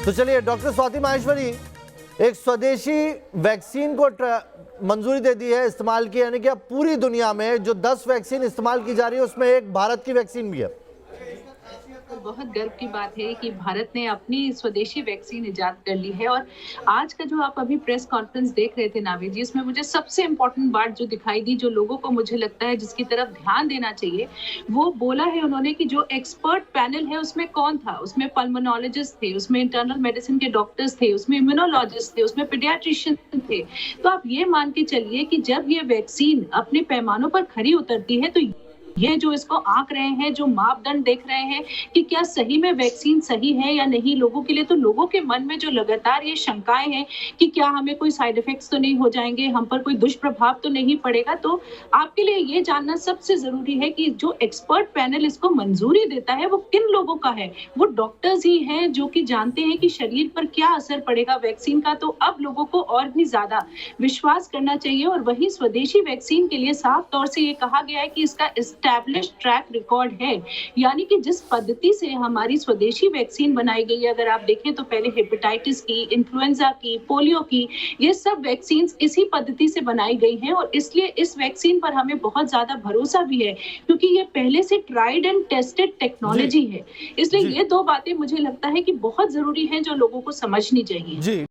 तो चलिए डॉक्टर स्वाति माहेश्वरी, एक स्वदेशी वैक्सीन को मंजूरी दे दी है इस्तेमाल की, यानी कि अब पूरी दुनिया में जो 10 वैक्सीन इस्तेमाल की जा रही है उसमें एक भारत की वैक्सीन भी है। बहुत गर्व की बात है कि भारत ने अपनी स्वदेशी वैक्सीन इजाद कर ली है। और आज का जो आप अभी प्रेस कॉन्फ्रेंस देख रहे थे नावी जी, उसमें मुझे सबसे इम्पोर्टेंट बात जो दिखाई दी, जो लोगों को मुझे लगता है जिसकी तरफ ध्यान देना चाहिए, वो बोला है उन्होंने कि जो एक्सपर्ट पैनल है उसमें कौन था। उसमें पल्मोनोलॉजिस्ट थे, उसमें इंटरनल मेडिसिन के डॉक्टर्स थे, उसमें इम्यूनोलॉजिस्ट थे, उसमें पीडियाट्रिशियन थे। तो आप ये मान के चलिए कि जब ये वैक्सीन अपने पैमानों पर खरी उतरती है तो ये जो इसको आंक रहे हैं, जो मापदंड देख रहे हैं कि क्या सही में वैक्सीन सही है या नहीं लोगों के लिए, तो लोगों के मन में जो लगातार ये शंकाएं हैं कि क्या हमें कोई साइड इफेक्ट्स तो नहीं हो जाएंगे, हम पर कोई दुष्प्रभाव तो नहीं पड़ेगा। तो आपके लिए ये जानना सबसे जरूरी है कि जो एक्सपर्ट पैनल इसको मंजूरी देता है वो किन लोगों का है। वो डॉक्टर्स ही हैं जो कि जानते हैं कि शरीर पर क्या असर पड़ेगा वैक्सीन का। तो अब लोगों को और भी ज्यादा विश्वास करना चाहिए। और वही स्वदेशी वैक्सीन के लिए साफ तौर से ये कहा गया है कि इसका एस्टैब्लिश ट्रैक रिकॉर्ड है, यानी कि जिस पद्धति से हमारी स्वदेशी वैक्सीन बनाई गई है, अगर आप देखें तो पहले हेपेटाइटिस की, इन्फ्लुएंजा की, पोलियो की, ये सब वैक्सीन इसी पद्धति से बनाई गई हैं। और इसलिए इस वैक्सीन पर हमें बहुत ज्यादा भरोसा भी है क्योंकि ये पहले से ट्राइड एंड टेस्टेड टेक्नोलॉजी है। इसलिए ये दो बातें मुझे लगता है कि बहुत जरूरी है जो लोगों को समझनी चाहिए।